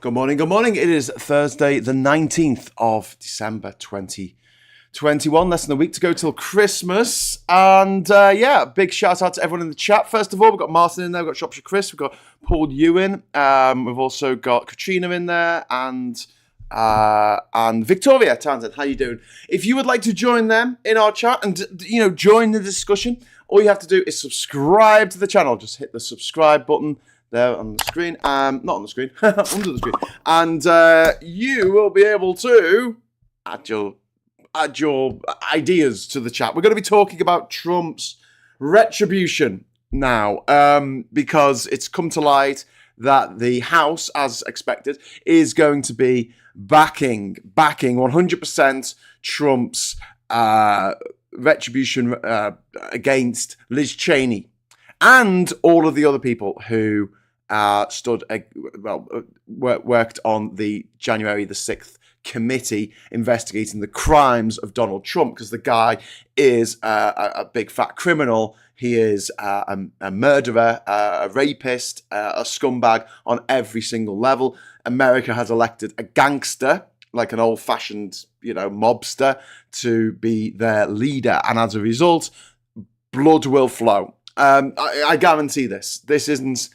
Good morning, good morning. It is Thursday, the 19th of December, 2021. Less than a week to go till Christmas. And big shout out to everyone in the chat. First of all, we've got Martin in there, we've got Shropshire Chris, we've got Paul Ewan, we've also got Katrina in there, and Victoria Townsend. How you doing? If you would like to join them in our chat and join the discussion, all you have to do is subscribe to the channel. Just hit the subscribe button there on the screen. Not on the screen, under the screen. And you will be able to add your ideas to the chat. We're going to be talking about Trump's retribution now, because it's come to light that the House, as expected, is going to be backing 100% Trump's retribution against Liz Cheney and all of the other people who worked on the January the 6th committee investigating the crimes of Donald Trump, because the guy is a big fat criminal. He is a murderer, a rapist, a scumbag on every single level. America has elected a gangster, like an old-fashioned, mobster, to be their leader, and as a result, blood will flow. I guarantee this. This isn't.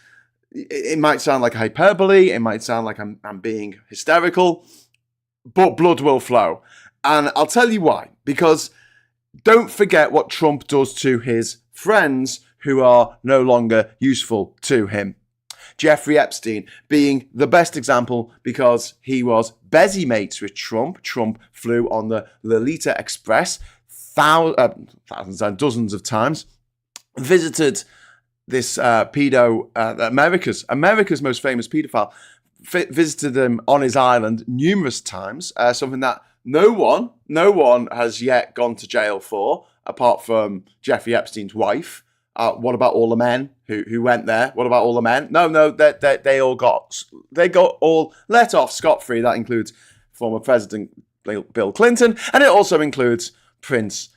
It might sound like hyperbole. It might sound like I'm being hysterical, but blood will flow, and I'll tell you why. Because don't forget what Trump does to his friends who are no longer useful to him. Jeffrey Epstein being the best example, because he was busy mates with Trump. Trump flew on the Lolita Express thousands and dozens of times, visited this pedo, America's most famous pedophile, visited him on his island numerous times, something that no one has yet gone to jail for, apart from Jeffrey Epstein's wife. What about all the men who went there? What about all the men? No, they got all let off scot-free. That includes former President Bill Clinton, and it also includes Prince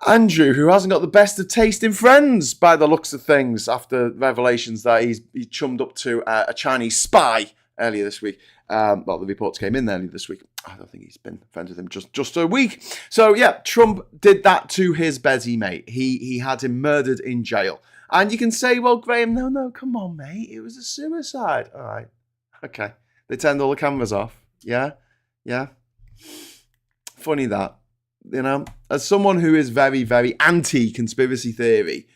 Andrew, who hasn't got the best of taste in friends by the looks of things, after revelations that he chummed up to a Chinese spy earlier this week. The reports came in earlier this week. I don't think he's been friends with him just a week. So yeah, Trump did that to his busy mate. He had him murdered in jail. And you can say, well, Graham, no, come on, mate. It was a suicide. All right. Okay. They turned all the cameras off. Yeah. Funny that. As someone who is very, very anti-conspiracy theory,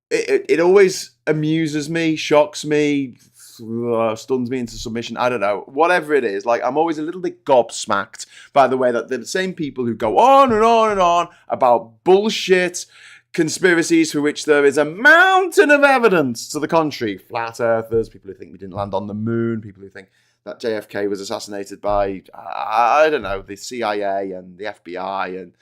it always amuses me, shocks me, stuns me into submission. I don't know. Whatever it is, I'm always a little bit gobsmacked by the way that the same people who go on and on and on about bullshit conspiracies for which there is a mountain of evidence to the contrary. Flat earthers, people who think we didn't land on the moon, people who think that JFK was assassinated by, I don't know, the CIA and the FBI and,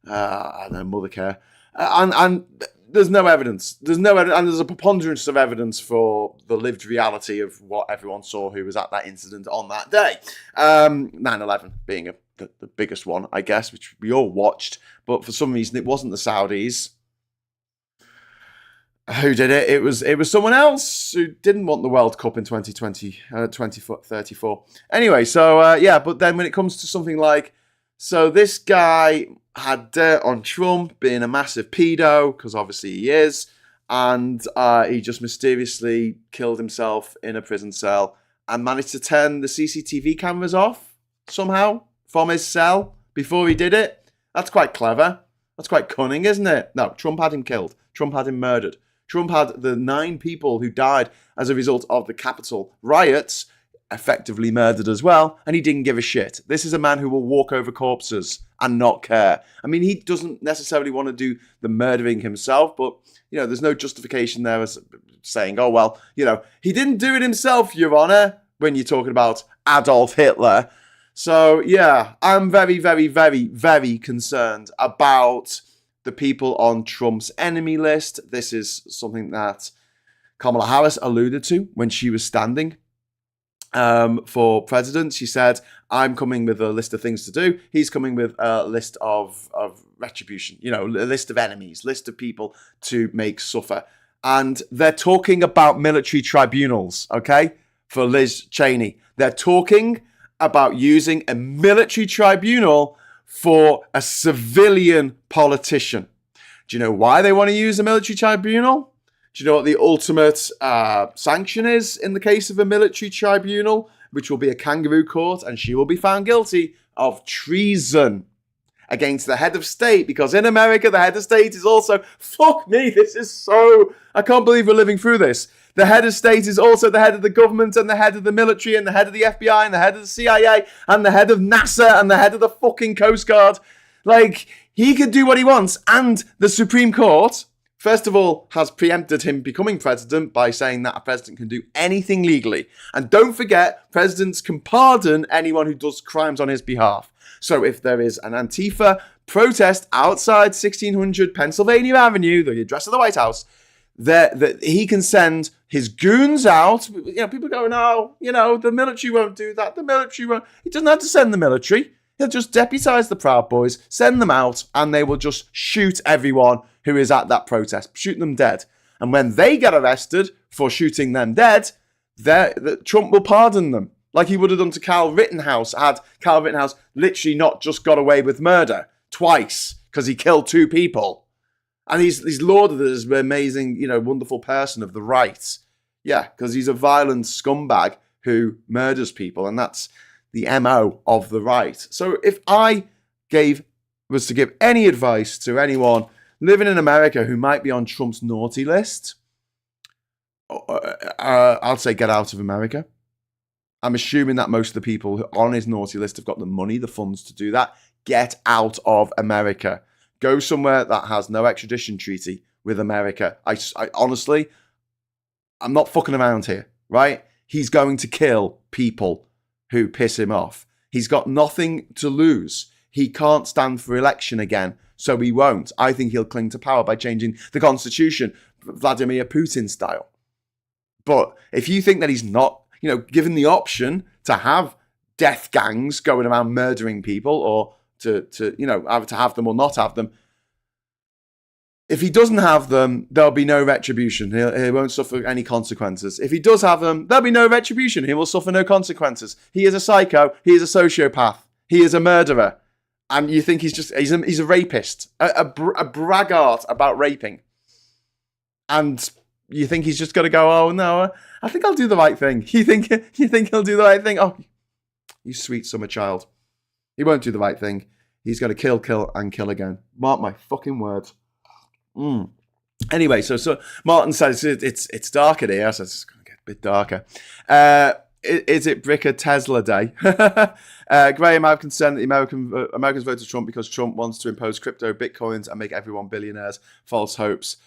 I don't know, Mothercare. And there's no evidence. And there's a preponderance of evidence for the lived reality of what everyone saw who was at that incident on that day. 9/11 being the biggest one, I guess, which we all watched. But for some reason, it wasn't the Saudis who did it. It was someone else who didn't want the World Cup in 2034. Anyway, but then when it comes to something like, so this guy had dirt on Trump being a massive pedo, because obviously he is, and he just mysteriously killed himself in a prison cell and managed to turn the CCTV cameras off somehow from his cell before he did it. That's quite clever. That's quite cunning, isn't it? No, Trump had him killed. Trump had him murdered. Trump had the 9 people who died as a result of the Capitol riots effectively murdered as well, and he didn't give a shit. This is a man who will walk over corpses and not care. I mean, he doesn't necessarily want to do the murdering himself, but, there's no justification there as saying, oh, well, he didn't do it himself, Your Honor, when you're talking about Adolf Hitler. So, yeah, I'm very, very, very, very concerned about the people on Trump's enemy list. This is something that Kamala Harris alluded to when she was standing for president. She said, I'm coming with a list of things to do. He's coming with a list of retribution, a list of enemies, list of people to make suffer. And they're talking about military tribunals, okay? for Liz Cheney. They're talking about using a military tribunal for a civilian politician. Do you know why they want to use a military tribunal? Do you know what the ultimate sanction is in the case of a military tribunal, which will be a kangaroo court, and she will be found guilty of treason against the head of state, because in America, the head of state is also, fuck me, this is so, I can't believe we're living through this. The head of state is also the head of the government and the head of the military and the head of the FBI and the head of the CIA and the head of NASA and the head of the fucking Coast Guard. Like, he could do what he wants. And the Supreme Court, first of all, has preempted him becoming president by saying that a president can do anything legally. And don't forget, presidents can pardon anyone who does crimes on his behalf. So if there is an Antifa protest outside 1600 Pennsylvania Avenue, the address of the White House, that he can send his goons out. You know, people go, no, you know, the military won't do that. The military won't. He doesn't have to send the military. He'll just deputize the Proud Boys, send them out, and they will just shoot everyone who is at that protest, shoot them dead. And when they get arrested for shooting them dead, Trump will pardon them, like he would have done to Kyle Rittenhouse, had Kyle Rittenhouse literally not just got away with murder twice because he killed 2 people. And he's lauded as an amazing, you know, wonderful person of the right. Yeah, because he's a violent scumbag who murders people, and that's the MO of the right. So if I was to give any advice to anyone living in America who might be on Trump's naughty list, I'll say get out of America. I'm assuming that most of the people on his naughty list have got the money, the funds to do that. Get out of America. Go somewhere that has no extradition treaty with America. I honestly, I'm not fucking around here, right? He's going to kill people who piss him off. He's got nothing to lose. He can't stand for election again, so he won't. I think he'll cling to power by changing the constitution, Vladimir Putin style. But if you think that he's not, you know, given the option to have death gangs going around murdering people, or to you know, either to have them or not have them, if he doesn't have them, there'll be no retribution. He won't suffer any consequences. If he does have them, there'll be no retribution. He will suffer no consequences. He is a psycho. He is a sociopath. He is a murderer. And you think he's a rapist, a braggart about raping. And you think he's just got to go, oh no, I think I'll do the right thing. You think he'll do the right thing? Oh, you sweet summer child. He won't do the right thing. He's going to kill, and kill again. Mark my fucking words. Anyway, so Martin says it's darker here, so it's going to get a bit darker. Is it Bricker Tesla Day? Graham, I have concern that the Americans voted Trump because Trump wants to impose crypto, bitcoins, and make everyone billionaires. False hopes.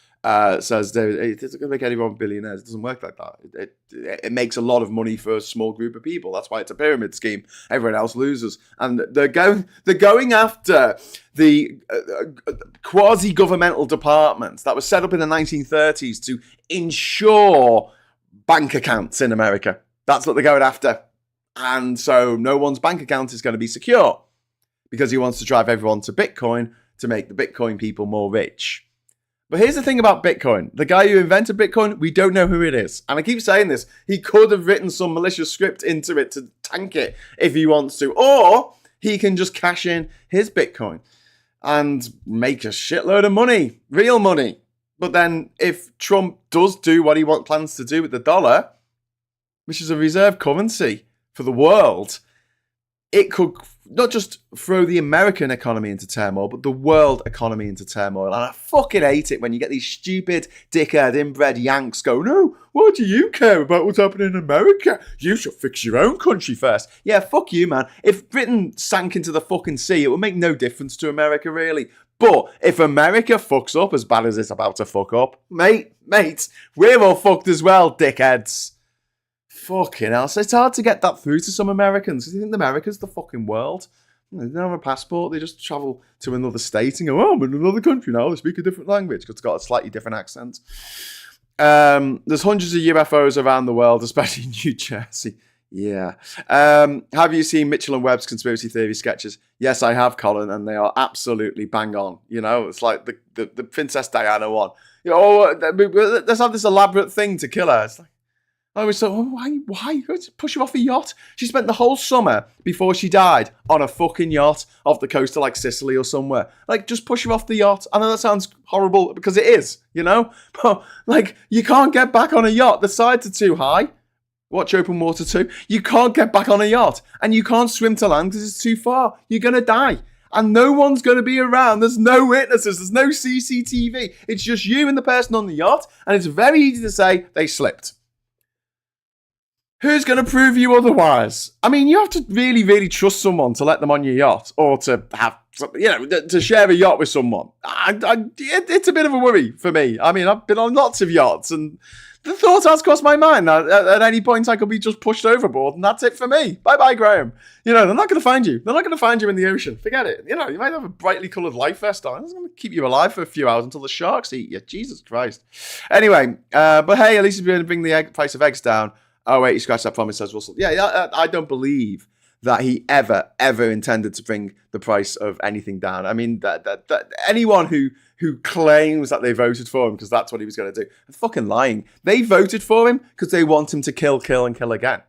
Says David, it doesn't make anyone billionaires. It doesn't work like that. It makes a lot of money for a small group of people. That's why it's a pyramid scheme. Everyone else loses, and they're going after the quasi-governmental departments that were set up in the 1930s to ensure bank accounts in America. That's what they're going after, and so no one's bank account is going to be secure because he wants to drive everyone to Bitcoin to make the Bitcoin people more rich. But here's the thing about Bitcoin. The guy who invented Bitcoin, we don't know who it is. And I keep saying this. He could have written some malicious script into it to tank it if he wants to. Or he can just cash in his Bitcoin and make a shitload of money. Real money. But then if Trump does do what he plans to do with the dollar, which is a reserve currency for the world, it could not just throw the American economy into turmoil, but the world economy into turmoil. And I fucking hate it when you get these stupid, dickhead, inbred Yanks go, no, why do you care about what's happening in America? You should fix your own country first. Yeah, fuck you, man. If Britain sank into the fucking sea, it would make no difference to America, really. But if America fucks up as bad as it's about to fuck up, mate, we're all fucked as well, dickheads. Fucking hell. So it's hard to get that through to some Americans. They think America's the fucking world. They don't have a passport. They just travel to another state and go, oh, I'm in another country now. They speak a different language because it's got a slightly different accent. There's hundreds of UFOs around the world, especially in New Jersey. Yeah. Have you seen Mitchell and Webb's conspiracy theory sketches? Yes, I have, Colin, and they are absolutely bang on. You know, it's like the Princess Diana one. You know, let's have this elaborate thing to kill her. It's like, I was so, why push you off a yacht? She spent the whole summer before she died on a fucking yacht off the coast of like Sicily or somewhere. Like, just push her off the yacht. I know that sounds horrible because it is, you know? But like, you can't get back on a yacht. The sides are too high. Watch Open Water 2. You can't get back on a yacht and you can't swim to land because it's too far. You're going to die. And no one's going to be around. There's no witnesses. There's no CCTV. It's just you and the person on the yacht. And it's very easy to say they slipped. Who's going to prove you otherwise? I mean, you have to really, really trust someone to let them on your yacht or to have, to share a yacht with someone. It's a bit of a worry for me. I mean, I've been on lots of yachts and the thought has crossed my mind that at any point I could be just pushed overboard and that's it for me. Bye-bye, Graham. They're not going to find you. They're not going to find you in the ocean. Forget it. You might have a brightly coloured life vest on. It's going to keep you alive for a few hours until the sharks eat you. Jesus Christ. Anyway, but hey, at least if you're going to bring the price of eggs down. Oh, wait, you scratched that from me, says Russell. Yeah, I don't believe that he ever intended to bring the price of anything down. I mean, that anyone who claims that they voted for him because that's what he was going to do, are fucking lying. They voted for him because they want him to kill, and kill again.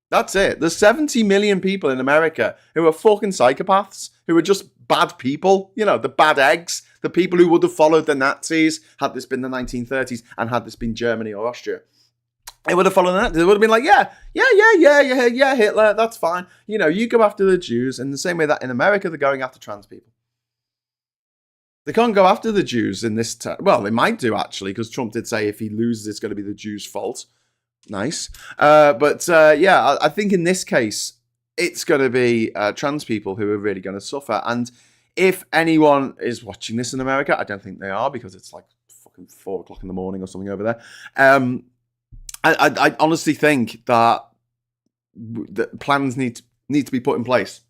That's it. There's 70 million people in America who are fucking psychopaths, who are just bad people, the bad eggs, the people who would have followed the Nazis had this been the 1930s and had this been Germany or Austria. They would have followed that. They would have been like, yeah, Hitler, that's fine. You go after the Jews in the same way that in America they're going after trans people. They can't go after the Jews in this well, they might do, actually, because Trump did say if he loses, it's going to be the Jews' fault. Nice. I think in this case, it's going to be trans people who are really going to suffer. And if anyone is watching this in America, I don't think they are because it's like fucking 4 o'clock in the morning or something over there. I honestly think that the plans need to be put in place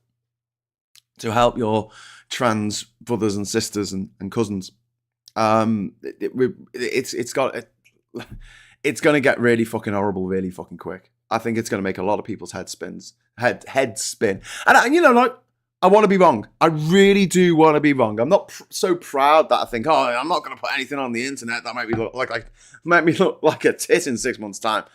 to help your trans brothers and sisters and cousins. It's going to get really fucking horrible really fucking quick. I think it's going to make a lot of people's head spin. And I want to be wrong. I really do want to be wrong. I'm not so proud that I think, I'm not going to put anything on the internet that might me look like a tit in 6 months' time.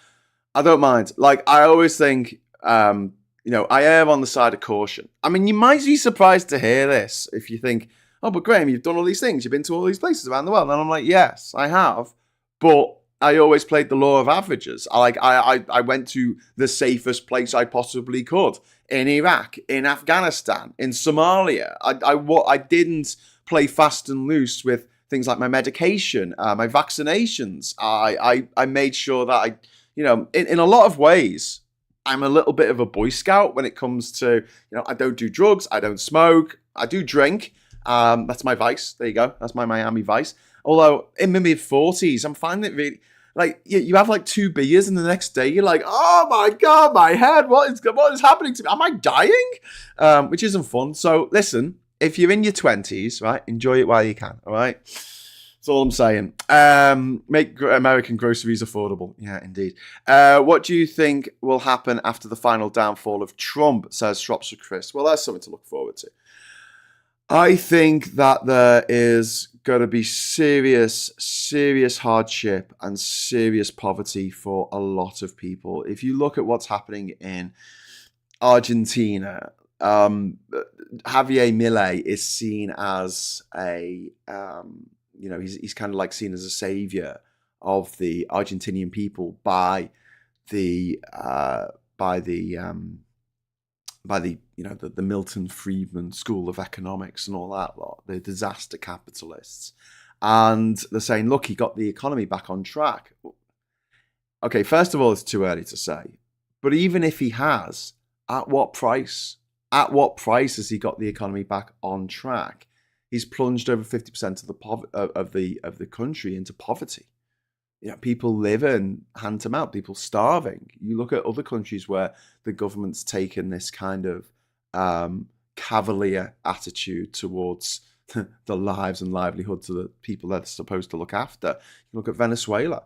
I don't mind. Like, I always think, I err on the side of caution. I mean, you might be surprised to hear this if you think, oh, but Graham, you've done all these things. You've been to all these places around the world. And I'm like, yes, I have. But I always played the law of averages. I went to the safest place I possibly could. In Iraq, in Afghanistan, in Somalia. I didn't play fast and loose with things like my medication, my vaccinations. I made sure that in a lot of ways, I'm a little bit of a Boy Scout when it comes to, I don't do drugs, I don't smoke, I do drink. That's my vice. There you go. That's my Miami vice. Although in my mid-40s, I'm finding it really... Like, you have like 2 beers and the next day you're like, oh my God, my head, what is happening to me? Am I dying? Which isn't fun. So listen, if you're in your 20s, right, enjoy it while you can, all right? That's all I'm saying. Make American groceries affordable. Yeah, indeed. What do you think will happen after the final downfall of Trump, says Shropshire Chris? Well, that's something to look forward to. I think that there is going to be serious hardship and serious poverty for a lot of people. If you look at what's happening in Argentina, Javier Milei is seen as a, he's kind of like seen as a savior of the Argentinian people by the Milton Friedman School of Economics and all that lot, the disaster capitalists. And they're saying, look, he got the economy back on track. Okay, first of all, it's too early to say. But even if he has, at what price? At what price has he got the economy back on track? He's plunged over 50% of the country into poverty. People living hand to mouth, people starving. You look at other countries where the government's taken this kind of cavalier attitude towards the lives and livelihoods of the people they're supposed to look after. You look at Venezuela,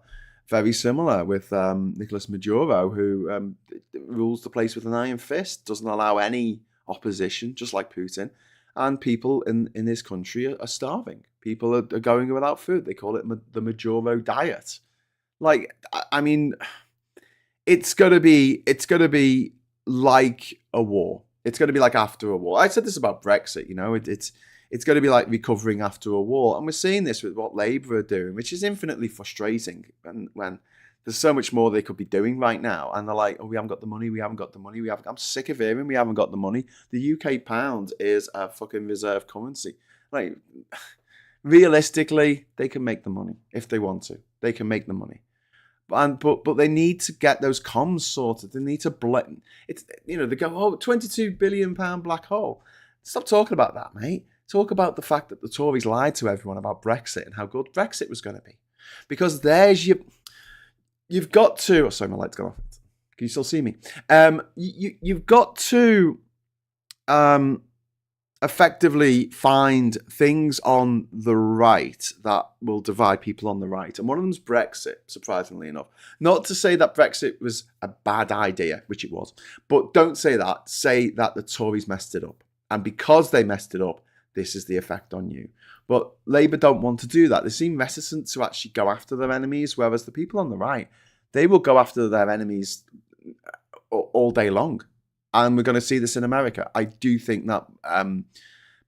very similar with Nicolas Maduro, who rules the place with an iron fist, doesn't allow any opposition, just like Putin. And people in this country are starving. People are going without food. They call it the Maduro diet. Like, I mean, it's gonna be like a war. It's gonna be like after a war. I said this about Brexit. It's going to be like recovering after a war, and we're seeing this with what Labour are doing, which is infinitely frustrating. When there's so much more they could be doing right now, and they're like, "Oh, we haven't got the money. We haven't got the money. We haven't." I'm sick of hearing we haven't got the money. The UK pound is a fucking reserve currency. Like, realistically, they can make the money if they want to. They can make the money. But they need to get those comms sorted. They need to they go, oh, £22 billion black hole. Stop talking about that, mate. Talk about the fact that the Tories lied to everyone about Brexit and how good Brexit was going to be. Because you've got to, oh, sorry, my light's gone off. Can you still see me? You've got to effectively find things on the right that will divide people on the right. And one of them is Brexit, surprisingly enough. Not to say that Brexit was a bad idea, which it was, but don't say that. Say that the Tories messed it up. And because they messed it up, this is the effect on you. But Labour don't want to do that. They seem reticent to actually go after their enemies, whereas the people on the right, they will go after their enemies all day long. And we're going to see this in America. I do think that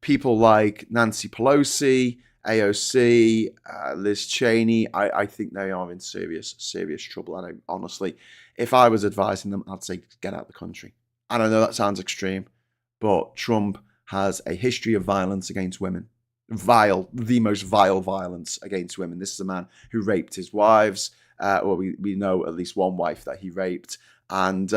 people like Nancy Pelosi, AOC, Liz Cheney, I think they are in serious trouble. And honestly, if I was advising them, I'd say get out of the country. And I know that sounds extreme, but Trump has a history of violence against women. The most vile violence against women. This is a man who raped his wives, or we know at least one wife that he raped, and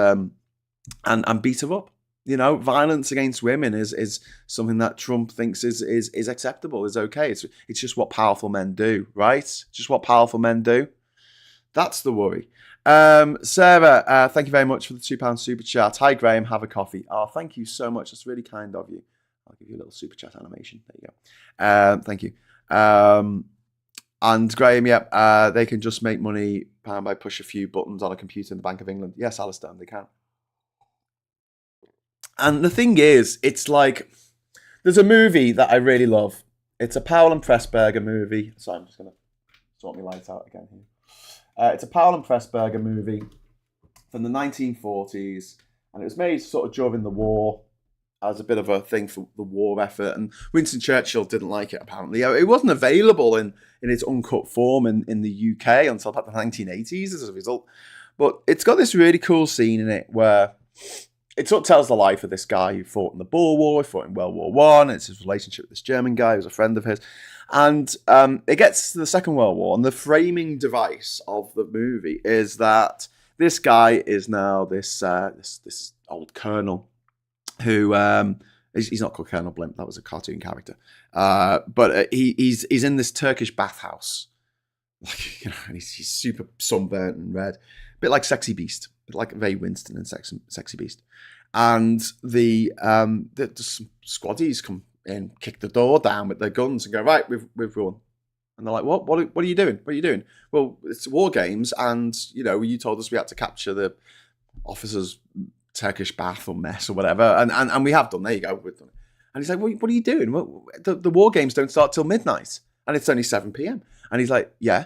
beat her up. Violence against women is something that Trump thinks is acceptable, is okay. It's just what powerful men do, right? Just what powerful men do. That's the worry. Sarah, thank you very much for the £2 super chat. Hi, Graham, have a coffee. Oh, thank you so much. That's really kind of you. I'll give you a little super chat animation. There you go. Thank you. And Graham, they can just make money by push a few buttons on a computer in the Bank of England. Yes, Alistair, they can. And the thing is, it's like, there's a movie that I really love. It's a Powell and Pressburger movie. Sorry, I'm just going to sort my lights out again here. It's a Powell and Pressburger movie from the 1940s, and it was made sort of during the war as a bit of a thing for the war effort, and Winston Churchill didn't like it, apparently. It wasn't available in its uncut form in the UK until about the 1980s as a result. But it's got this really cool scene in it where it sort of tells the life of this guy who fought in the Boer War, fought in World War One. It's his relationship with this German guy who's a friend of his. And it gets to the Second World War, and the framing device of the movie is that this guy is now this old colonel who he's not called Colonel Blimp, that was a cartoon character, but he's in this Turkish bathhouse, and he's super sunburnt and red, a bit like Sexy Beast, a bit like Ray Winston in Sexy Beast, and the some squaddies come in, kick the door down with their guns, and go, right, we've run. And they're like, what are you doing? What are you doing? Well, it's war games, and you told us we had to capture the officers' Turkish bath or mess or whatever, and we have done. There you go, we've done it. And he's like, what are you doing? Well, the war games don't start till midnight, and it's only 7 p.m. And he's like, yeah.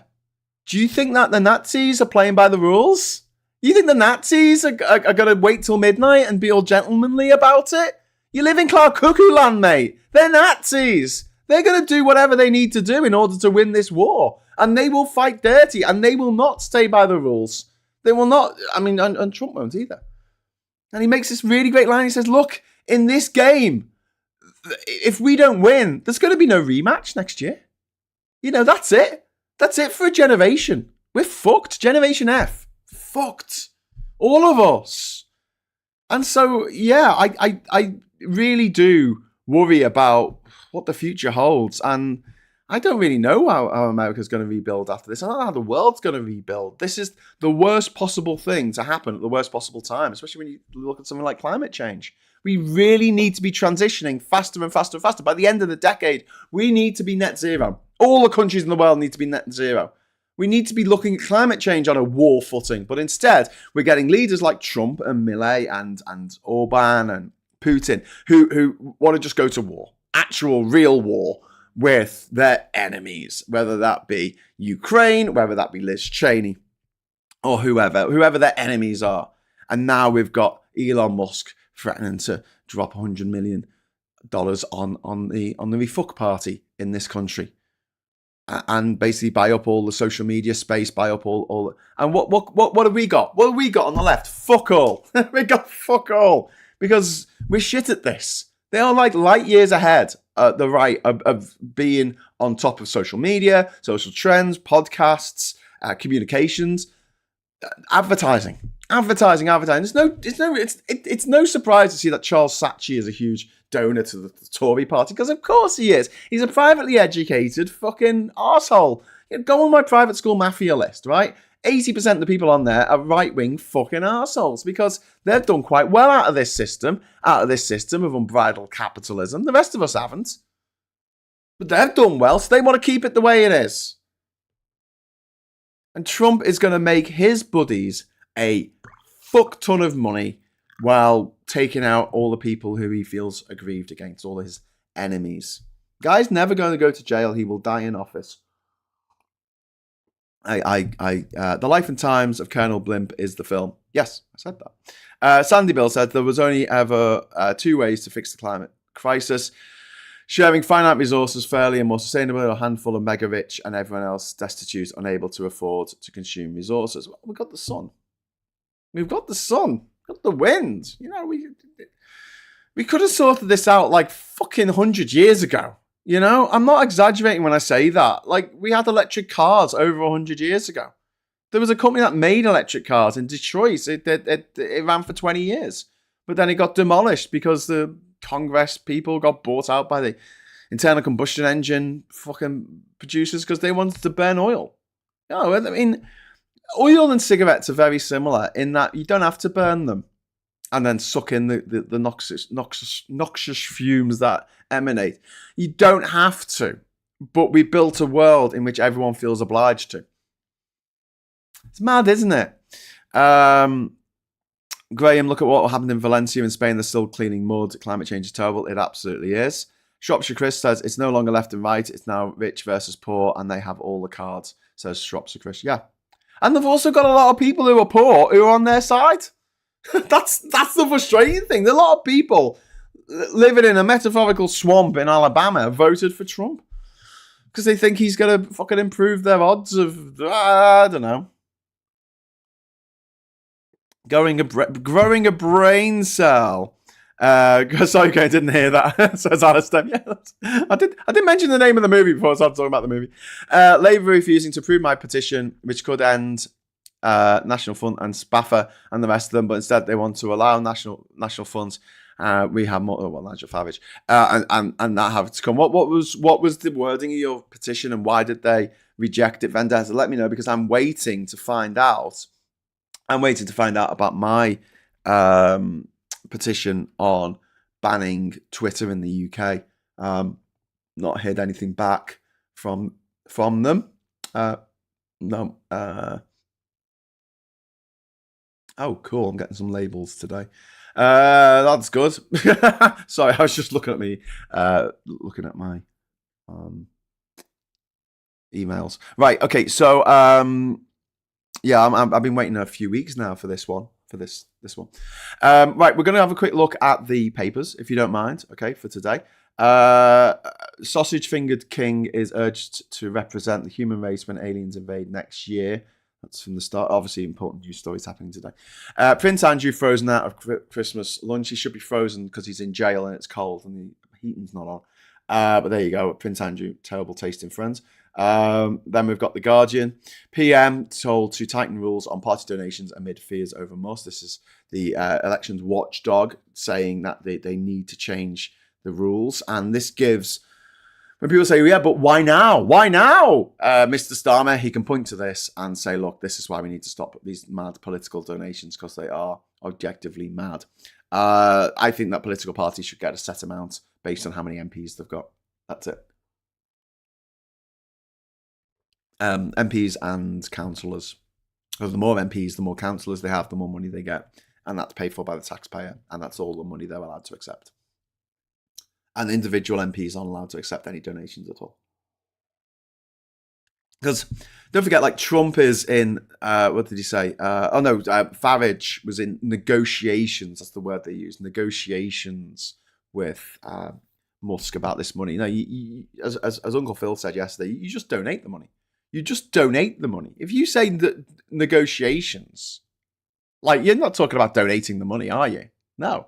Do you think that the Nazis are playing by the rules? You think the Nazis are going to wait till midnight and be all gentlemanly about it? You live in Clark Cuckoo Land, mate. They're Nazis. They're going to do whatever they need to do in order to win this war, and they will fight dirty, and they will not stay by the rules. They will not. I mean, and Trump won't either. And he makes this really great line. He says, look, in this game, if we don't win, there's going to be no rematch next year. That's it. That's it for a generation. We're fucked. Generation F. Fucked. All of us. And so, yeah, I really do worry about what the future holds. And I don't really know how America's going to rebuild after this. I don't know how the world's going to rebuild. This is the worst possible thing to happen at the worst possible time, especially when you look at something like climate change. We really need to be transitioning faster and faster and faster. By the end of the decade, we need to be net zero. All the countries in the world need to be net zero. We need to be looking at climate change on a war footing. But instead, we're getting leaders like Trump and Millet and Orban and Putin who want to just go to war. Actual, real war with their enemies, whether that be Ukraine, whether that be Liz Cheney. or whoever their enemies are. And now we've got Elon Musk threatening to drop $100 million on the fuck party in this country, and basically buy up all the social media space, buy up all. And what have we got? What have we got on the left? Fuck all. We got fuck all, because we're shit at this. They are like light years ahead at the right of being on top of social media, social trends, podcasts, communications, advertising. It's no surprise to see that Charles Saatchi is a huge donor to the Tory party, because of course he is. He's a privately educated fucking arsehole. Go on my private school mafia list, right? 80% of the people on there are right-wing fucking arseholes, because they've done quite well out of this system of unbridled capitalism. The rest of us haven't. But they've done well, so they want to keep it the way it is. And Trump is going to make his buddies a fuck ton of money while taking out all the people who he feels aggrieved against, all his enemies. Guy's never going to go to jail. He will die in office. The Life and Times of Colonel Blimp is the film. Yes, I said that. Sandy Bill said there was only ever two ways to fix the climate crisis: sharing finite resources fairly and more sustainably, or a handful of mega rich and everyone else destitute, unable to afford to consume resources. Well, we've got the sun. We've got the sun. We've got the wind. You know, we could have sorted this out like fucking 100 years ago. You know, I'm not exaggerating when I say that. Like, we had electric cars over 100 years ago. There was a company that made electric cars in Detroit. It ran for 20 years. But then it got demolished because the Congress people got bought out by the internal combustion engine fucking producers because they wanted to burn oil. You know, I mean, oil and cigarettes are very similar in that you don't have to burn them and then suck in the noxious fumes that emanate. You don't have to. But we built a world in which everyone feels obliged to. It's mad, isn't it? Graham, look at what happened in Valencia in Spain. They're still cleaning mud. Climate change is terrible. It absolutely is. Shropshire Chris says it's no longer left and right. It's now rich versus poor, and they have all the cards, says Shropshire Chris. Yeah. And they've also got a lot of people who are poor who are on their side. That's the frustrating thing. There are a lot of people living in a metaphorical swamp in Alabama voted for Trump because they think he's going to fucking improve their odds of, I don't know, growing a brain cell. Sorry, I didn't hear that. Says Alistair. Yeah, I did mention the name of the movie before I started talking about the movie. Labour refusing to approve my petition, which could end National Front and SPAFA and the rest of them, but instead they want to allow national funds. We have more. Well, Nigel Farage, and that have to come. What was the wording of your petition, and why did they reject it? Vendetta, let me know, because I'm waiting to find out. I'm waiting to find out about my petition on banning Twitter in the UK. Not heard anything back from them. No. Oh, cool. I'm getting some labels today. That's good. Sorry, I was just looking at my emails. Right. Okay. So yeah, I've been waiting a few weeks now for this one. Right, we're going to have a quick look at the papers, if you don't mind. Okay, for today. Sausage-fingered king is urged to represent the human race when aliens invade next year. That's from the start. Obviously, important news stories happening today. Prince Andrew frozen out of Christmas lunch. He should be frozen because he's in jail and it's cold and the heating's not on. But there you go. Prince Andrew, terrible tasting friends. Then we've got The Guardian. PM told to tighten rules on party donations amid fears over Musk. This is the elections watchdog saying that they need to change the rules. And this gives... When people say, yeah, but why now? Why now? Mr. Starmer, he can point to this and say, look, this is why we need to stop these mad political donations because they are objectively mad. I think that political parties should get a set amount based on how many MPs they've got. That's it. MPs and councillors. So the more MPs, the more councillors they have, the more money they get. And that's paid for by the taxpayer. And that's all the money they're allowed to accept. And individual MPs aren't allowed to accept any donations at all. Because don't forget, like Trump is in, what did he say? Farage was in negotiations. That's the word they use. Negotiations with Musk about this money. As Uncle Phil said yesterday, you just donate the money. You just donate the money. If you say that negotiations, like you're not talking about donating the money, are you? No,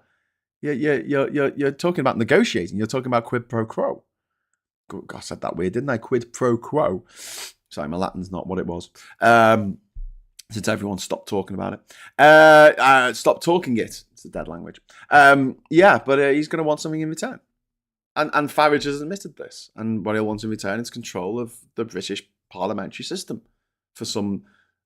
you're talking about negotiating. You're talking about quid pro quo. God, I said that weird, didn't I? Quid pro quo. Sorry, my Latin's not what it was. Since everyone stopped talking about it. Stop talking it. It's a dead language. But he's going to want something in return. And Farage has admitted this. And what he'll want in return is control of the British parliamentary system for some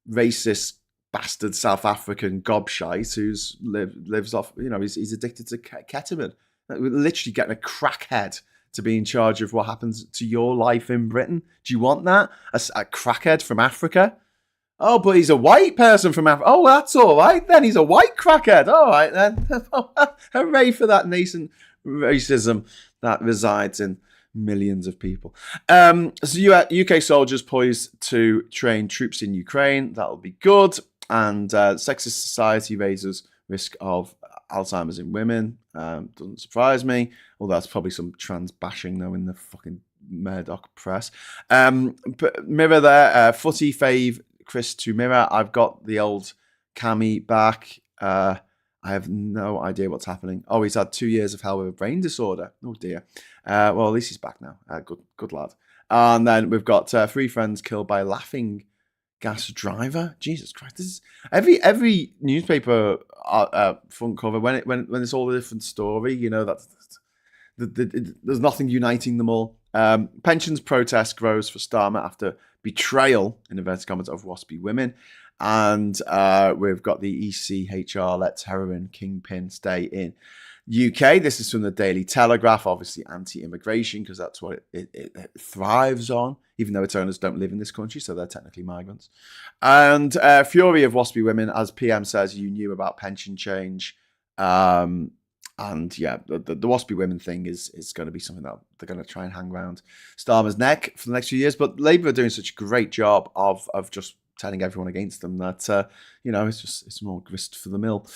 racist bastard South African gobshite who's lives off, he's addicted to ketamine. Literally getting a crackhead to be in charge of what happens to your life in Britain. Do you want that? A crackhead from Africa? Oh, but he's a white person from Africa. Oh, that's all right then. He's a white crackhead. All right then. Hooray for that nascent racism that resides in millions of people. UK soldiers poised to train troops in Ukraine. That'll be good. And sexist society raises risk of Alzheimer's in women. Doesn't surprise me. Although that's probably some trans bashing though in the fucking Murdoch press. But Mirror there, footy fave Chris to Mirror. I've got the old Cammy back. I have no idea what's happening. Oh, he's had 2 years of hell with a brain disorder. Oh dear. Well, at least he's back now. Good lad. And then we've got 3 friends killed by laughing gas driver. Jesus Christ! This is every newspaper front cover when it's all a different story. There's nothing uniting them all. Pensions protest grows for Starmer after betrayal in inverted commas of waspy women. And we've got the ECHR lets heroin kingpin stay in UK. This is from the Daily Telegraph, obviously anti-immigration, because that's what it thrives on, even though its owners don't live in this country, so they're technically migrants. And fury of waspy women, as PM says, you knew about pension change. And yeah, the waspy women thing is going to be something that they're going to try and hang around Starmer's neck for the next few years. But Labour are doing such a great job of just telling everyone against them that it's more grist for the mill.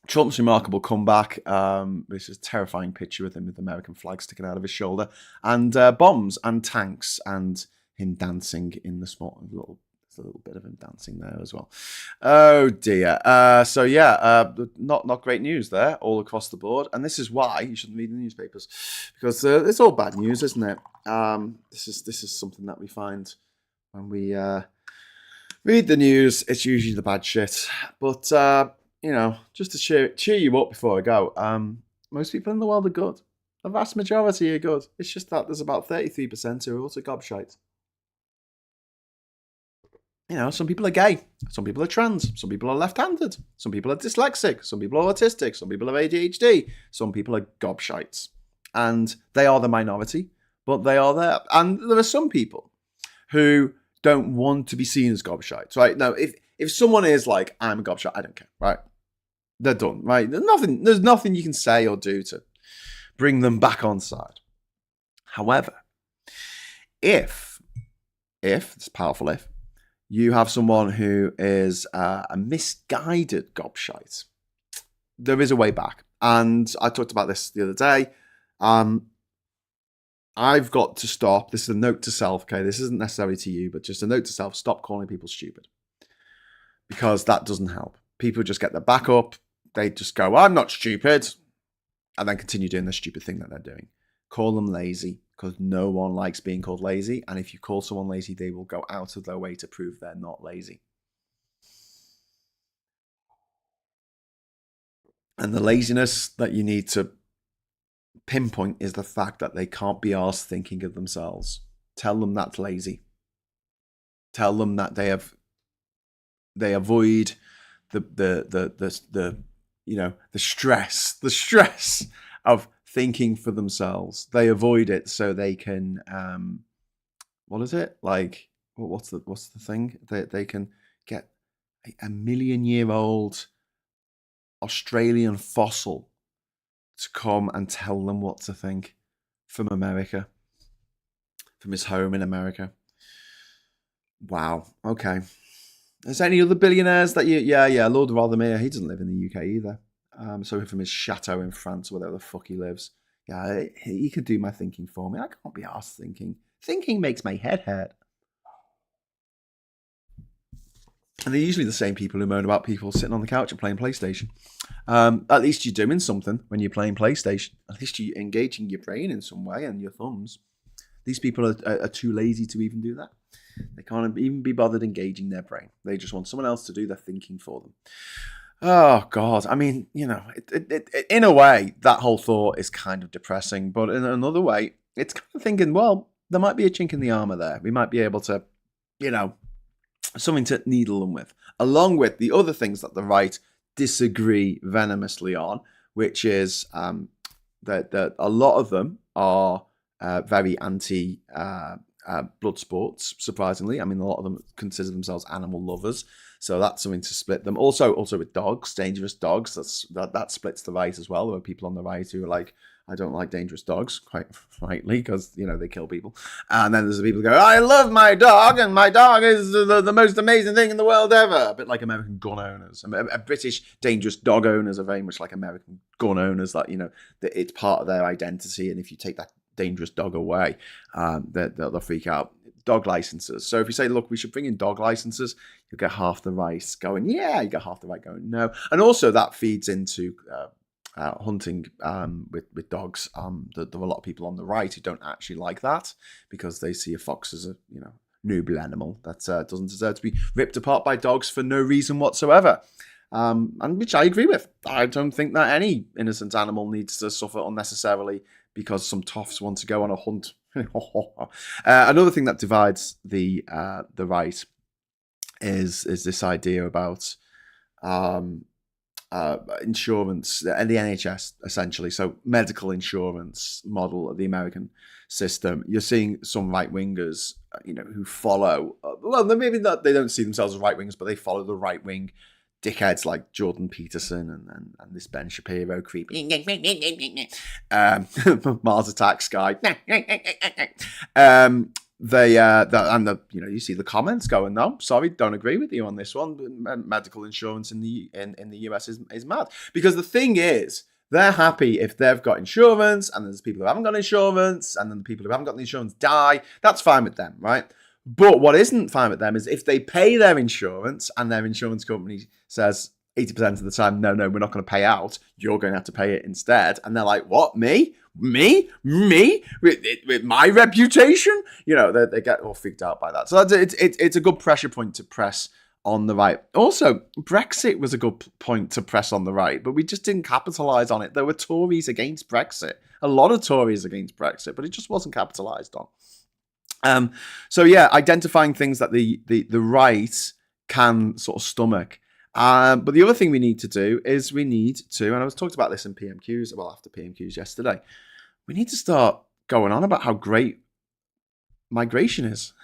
Trump's remarkable comeback. This is a terrifying picture with him with the American flag sticking out of his shoulder, and bombs and tanks, and him dancing in the small little. There's a little bit of him dancing there as well. Oh dear. Not great news there all across the board, and this is why you shouldn't read the newspapers, because it's all bad news, isn't it? This is something that we find when we read the news. It's usually the bad shit, but just to cheer you up before I go, most people in the world are good. The vast majority are good. It's just that there's about 33% who are also gobshite. Some people are gay, some people are trans, some people are left-handed, some people are dyslexic, some people are autistic, some people have ADHD, some people are gobshites. And they are the minority, but they are there. And there are some people who don't want to be seen as gobshites, right? Now, if someone is like, I'm a gobshite, I don't care, right? They're done, right? There's nothing you can say or do to bring them back on side. However, if it's powerful if, you have someone who is a misguided gobshite, there is a way back. And I talked about this the other day. I've got to stop. This is a note to self, okay? This isn't necessarily to you, but just a note to self. Stop calling people stupid. Because that doesn't help. People just get their back up. They just go, I'm not stupid. And then continue doing the stupid thing that they're doing. Call them lazy, because no one likes being called lazy. And if you call someone lazy, they will go out of their way to prove they're not lazy. And the laziness that you need to pinpoint is the fact that they can't be arsed thinking of themselves. Tell them that's lazy. Tell them that they avoid the stress of thinking for themselves. They avoid it so they can what is it? Like what's the thing? They can get a 1,000,000-year-old Australian fossil to come and tell them what to think from America, from his home in America. Wow. Okay. Is there any other billionaires that you? Yeah. Lord Rothermere. He doesn't live in the UK either. Sorry from his chateau in France, wherever the fuck he lives. Yeah, he could do my thinking for me. I can't be arsed thinking. Thinking makes my head hurt. And they're usually the same people who moan about people sitting on the couch and playing PlayStation. At least you're doing something when you're playing PlayStation. At least you're engaging your brain in some way and your thumbs. These people are too lazy to even do that. They can't even be bothered engaging their brain. They just want someone else to do their thinking for them. Oh, God. I mean, in a way, that whole thought is kind of depressing. But in another way, it's kind of thinking, well, there might be a chink in the armor there. We might be able to, something to needle them with, along with the other things that the right disagree venomously on, which is that a lot of them are very anti blood sports, surprisingly. I mean, a lot of them consider themselves animal lovers, so that's something to split them. Also with dogs, dangerous dogs, that splits the right as well. There are people on the right who are like, I don't like dangerous dogs, quite rightly, because, they kill people. And then there's the people who go, I love my dog, and my dog is the most amazing thing in the world ever. A bit like American gun owners. British dangerous dog owners are very much like American gun owners, that, that it's part of their identity, and if you take that dangerous dog away, they'll freak out. Dog licenses. So if you say, look, we should bring in dog licenses, you'll get half the right going, yeah, you get half the right going, no. And also that feeds into hunting with dogs. There are a lot of people on the right who don't actually like that because they see a fox as a noble animal that doesn't deserve to be ripped apart by dogs for no reason whatsoever. And which I agree with. I don't think that any innocent animal needs to suffer unnecessarily because some toffs want to go on a hunt. Another thing that divides the right is this idea about insurance and the NHS, essentially. So medical insurance model of the American system. You're seeing some right-wingers, who follow, well, maybe not, they don't see themselves as right-wingers, but they follow the right-wing dickheads like Jordan Peterson and this Ben Shapiro creep. Mars Attacks guy. You see the comments going, no, sorry, don't agree with you on this one. Medical insurance in the US is mad. Because the thing is, they're happy if they've got insurance, and there's people who haven't got insurance, and then the people who haven't got the insurance die. That's fine with them, right? But what isn't fine with them is if they pay their insurance and their insurance company says 80% of the time, no, we're not going to pay out, you're going to have to pay it instead. And they're like, what, me? With my reputation? They get all freaked out by that. So it's a good pressure point to press on the right. Also, Brexit was a good point to press on the right, but we just didn't capitalise on it. There were Tories against Brexit, a lot of Tories against Brexit, but it just wasn't capitalised on. Identifying things that the right can sort of stomach. But the other thing we need to do is and I was talked about this in PMQs, after PMQs yesterday, we need to start going on about how great migration is.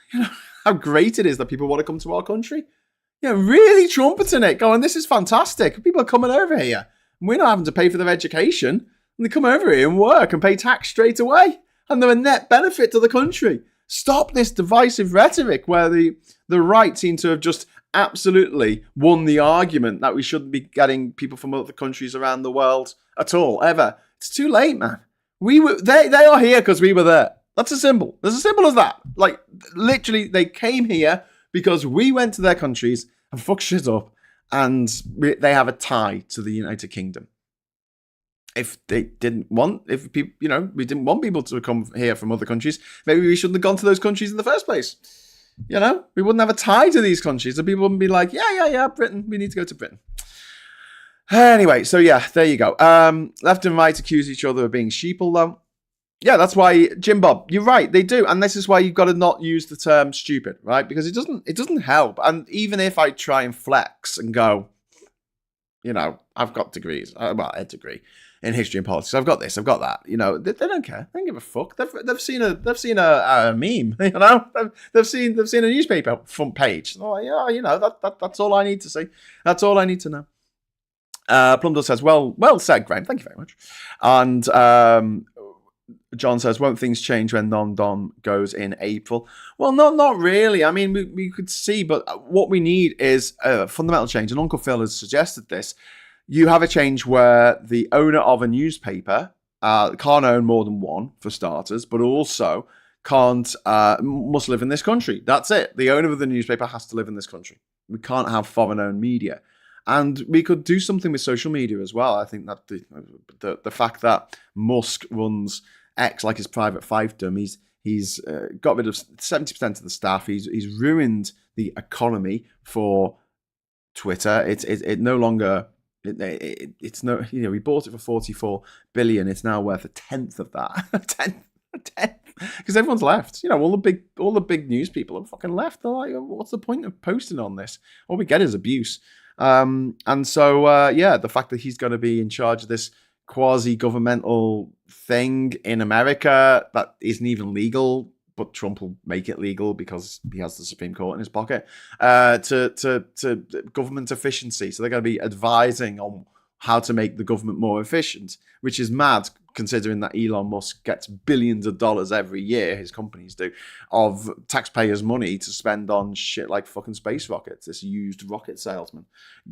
How great it is that people want to come to our country. Really trumpeting it, going, this is fantastic. People are coming over here, and we're not having to pay for their education, and they come over here and work and pay tax straight away, and they're a net benefit to the country. Stop this divisive rhetoric where the right seem to have just absolutely won the argument that we shouldn't be getting people from other countries around the world at all, ever. It's too late, man. They are here because we were there. That's as simple. It's as simple as that. Like, literally, they came here because we went to their countries and fucked shit up, and they have a tie to the United Kingdom. If we didn't want people to come here from other countries, maybe we shouldn't have gone to those countries in the first place. We wouldn't have a tie to these countries, so people wouldn't be like, yeah, Britain, we need to go to Britain. Anyway, so yeah, there you go. Left and right accuse each other of being sheeple, though. Yeah, that's why, Jim Bob, you're right, they do, and this is why you've got to not use the term stupid, right? Because it doesn't help. And even if I try and flex and go, I've got degrees, a degree in history and politics. I've got this, I've got that. They don't care. They don't give a fuck. They've seen a meme. They've seen a newspaper front page. Oh, that's all I need to see. That's all I need to know. Plumdale says, well said, Graham. Thank you very much. And John says, won't things change when non-dom goes in April? Well, not really. I mean, we could see, but what we need is a fundamental change. And Uncle Phil has suggested this. You have a change where the owner of a newspaper can't own more than one, for starters, but also must live in this country. That's it. The owner of the newspaper has to live in this country. We can't have foreign-owned media. And we could do something with social media as well. I think that the fact that Musk runs X like his private fiefdom, he's got rid of 70% of the staff. He's ruined the economy for Twitter. It no longer. It's no. We bought it for 44 billion. It's now worth a tenth of that. a tenth. Because everyone's left. All the big news people have fucking left. They're like, what's the point of posting on this? All we get is abuse. And so, the fact that he's going to be in charge of this quasi-governmental thing in America that isn't even legal, but Trump will make it legal because he has the Supreme Court in his pocket, to government efficiency. So they're going to be advising on how to make the government more efficient, which is mad considering that Elon Musk gets billions of dollars every year, his companies do, of taxpayers' money to spend on shit like fucking space rockets, this used rocket salesman.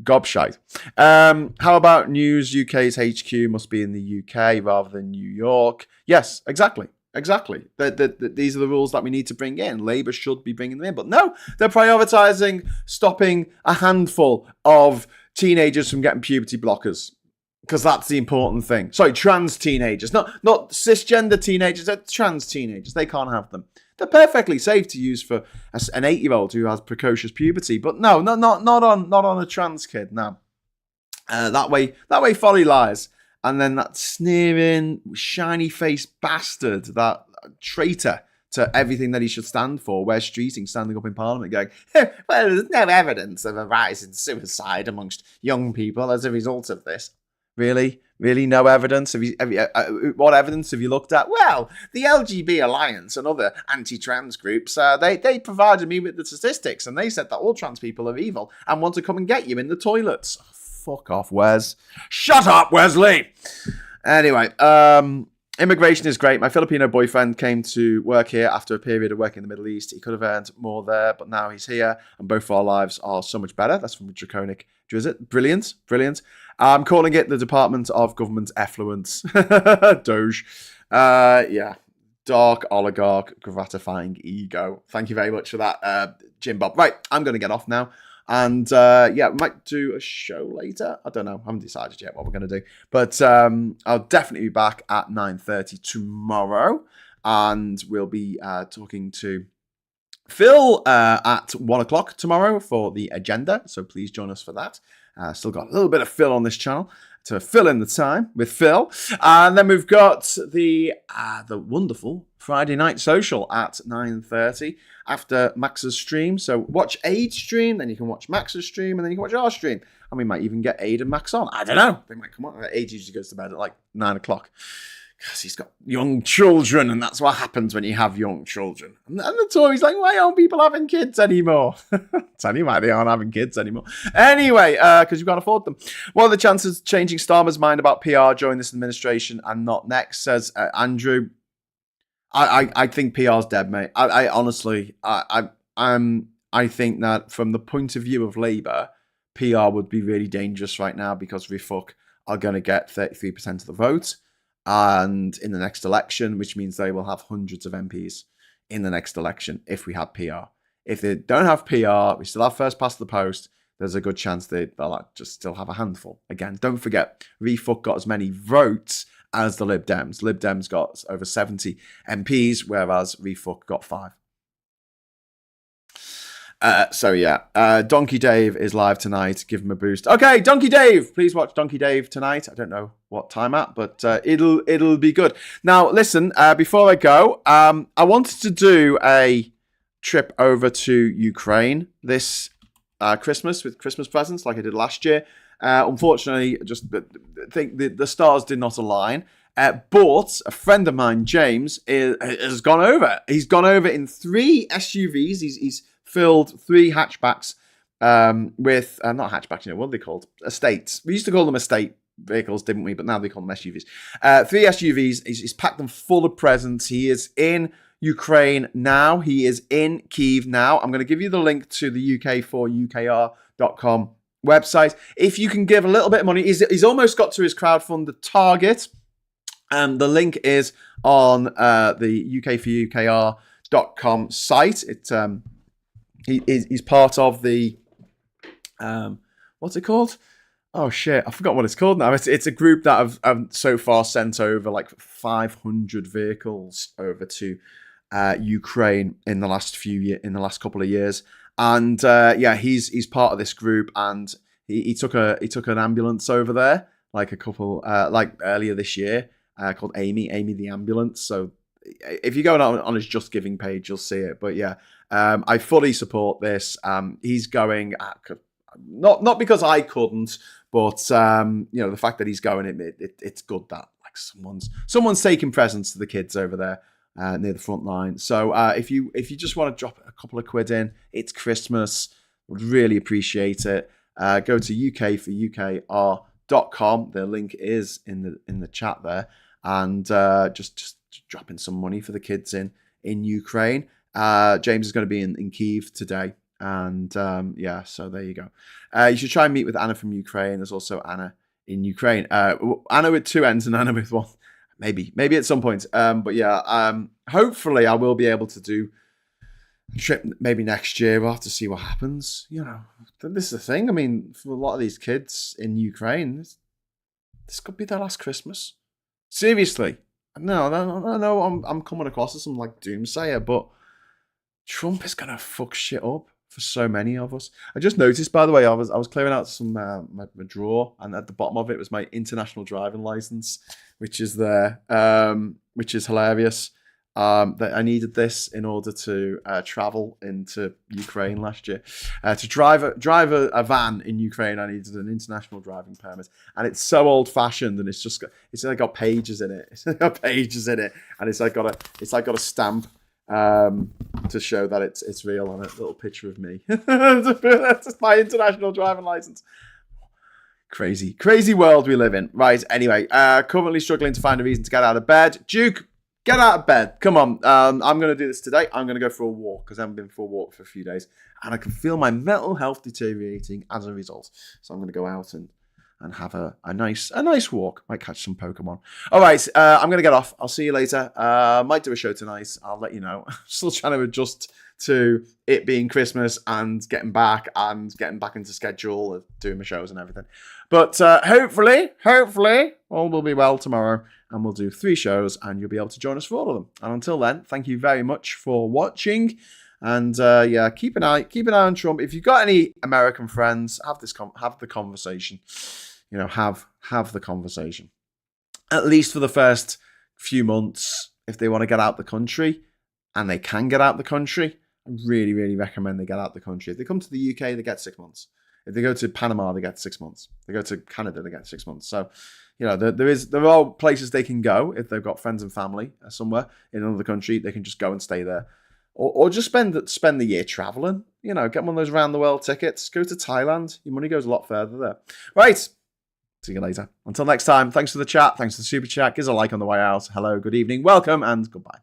Gobshite. How about news? UK's HQ must be in the UK rather than New York. Yes, exactly. These are the rules that we need to bring in. Labour should be bringing them in. But no, they're prioritising stopping a handful of teenagers from getting puberty blockers. Because that's the important thing. Sorry, trans teenagers. Not cisgender teenagers. They're trans teenagers. They can't have them. They're perfectly safe to use for an 8-year-old who has precocious puberty. But no, not on a trans kid. No. That way folly lies. And then that sneering, shiny-faced bastard, that traitor to everything that he should stand for, Wes Streeting standing up in Parliament going, well, there's no evidence of a rise in suicide amongst young people as a result of this. Really? No evidence? What evidence have you looked at? Well, the LGB Alliance and other anti-trans groups, they provided me with the statistics, and they said that all trans people are evil and want to come and get you in the toilets. Oh, fuck off, Wes. Shut up, Wesley! Anyway, immigration is great. My Filipino boyfriend came to work here after a period of working in the Middle East. He could have earned more there, but now he's here, and both of our lives are so much better. That's from Draconic Drizzt. Brilliant. I'm calling it the Department of Government Effluence. Doge. Dark oligarch, gratifying ego. Thank you very much for that, Jim Bob. Right, I'm going to get off now. And we might do a show later. I don't know. I haven't decided yet what we're going to do. But I'll definitely be back at 9:30 tomorrow. And we'll be talking to Phil at 1 o'clock tomorrow for the agenda. So please join us for that. Still got a little bit of Phil on this channel to fill in the time with Phil. And then we've got the wonderful Friday Night Social at 9:30 after Max's stream. So watch Aid's stream, then you can watch Max's stream, and then you can watch our stream. And we might even get Aid and Max on. I don't know. They might come on. Aid usually goes to bed at like 9 o'clock. Because he's got young children, and that's what happens when you have young children. And the Tories like, why aren't people having kids anymore? Tell you why they aren't having kids anymore. Anyway, because you can't afford them. What are the chances of changing Starmer's mind about PR during this administration and not next, says Andrew. I think PR's dead, mate. I honestly, I think that from the point of view of Labour, PR would be really dangerous right now because Refuck are going to get 33% of the vote. And in the next election, which means they will have hundreds of MPs in the next election if we have PR. If they don't have PR, we still have first past the post, there's a good chance they'll just still have a handful. Again, don't forget, Refuck got as many votes as the Lib Dems. Lib Dems got over 70 MPs, whereas Refuck got 5. Donkey Dave is live tonight. Give him a boost. Okay, Donkey Dave, please watch Donkey Dave tonight. I don't know what time at, but it'll be good. Now, listen, before I go, I wanted to do a trip over to Ukraine this Christmas with Christmas presents like I did last year. Unfortunately, just think the stars did not align. But a friend of mine, James, has gone over. He's gone over in 3 SUVs. He's filled 3 hatchbacks with, not hatchbacks, what are they called? Estates. We used to call them estate vehicles, didn't we? But now they call them SUVs. 3 SUVs. He's packed them full of presents. He is in Ukraine now. He is in Kyiv now. I'm going to give you the link to the UK4UKR.com website. If you can give a little bit of money, he's almost got to his crowdfunded target. The link is on the UK4UKR.com site. He's part of the what's it called? Oh shit, I forgot what it's called now. It's a group that have so far sent over like 500 vehicles over to Ukraine in the last couple of years. And he's part of this group, and he took an ambulance over there like earlier this year called Amy the ambulance. So if you go on his Just Giving page, you'll see it. But yeah, I fully support this. He's going not because I couldn't, but the fact that he's going, it's good that like someone's taking presents to the kids over there. Near the front line. So if you just want to drop a couple of quid in, it's Christmas. Would really appreciate it. Go to UK4UKR.com. The link is in the chat there, and just drop in some money for the kids in Ukraine. James is going to be in Kyiv today, and so there you go. You should try and meet with Anna from Ukraine. There's also Anna in Ukraine. Anna with 2 N's and Anna with 1. Maybe at some point. Hopefully I will be able to do a trip maybe next year. We'll have to see what happens. This is the thing. I mean, for a lot of these kids in Ukraine, this could be their last Christmas. Seriously. No, I'm coming across as some like doomsayer, but Trump is going to fuck shit up for so many of us. I just noticed, by the way, I was clearing out some my drawer, and at the bottom of it was my international driving license, which is there, which is hilarious. That I needed this in order to travel into Ukraine last year. To drive a van in Ukraine, I needed an international driving permit, and it's so old fashioned, and it's got pages in it. And it's got a stamp to show that it's real on it. Little picture of me. That's my international driving license. Crazy world we live in. Right, anyway, currently struggling to find a reason to get out of bed. Duke, get out of bed. Come on. I'm going to do this today. I'm going to go for a walk because I haven't been for a walk for a few days, and I can feel my mental health deteriorating as a result. So I'm going to go out and have a nice walk. Might catch some Pokemon. All right, I'm going to get off. I'll see you later. Might do a show tonight. I'll let you know. Still trying to adjust to it being Christmas and getting back into schedule of doing my shows and everything. But hopefully, all will be well tomorrow, and we'll do 3 shows, and you'll be able to join us for all of them. And until then, thank you very much for watching. And keep an eye on Trump. If you've got any American friends, have the conversation. Have the conversation. At least for the first few months, if they want to get out the country, and they can get out the country, I really, really recommend they get out the country. If they come to the UK, they get 6 months. If they go to Panama, they get 6 months. If they go to Canada, they get 6 months. So, there are places they can go if they've got friends and family somewhere in another country. They can just go and stay there, or just spend the year traveling. Get one of those round the world tickets. Go to Thailand. Your money goes a lot further there. Right. See you later. Until next time. Thanks for the chat. Thanks for the super chat. Give us a like on the way out. Hello. Good evening. Welcome and goodbye.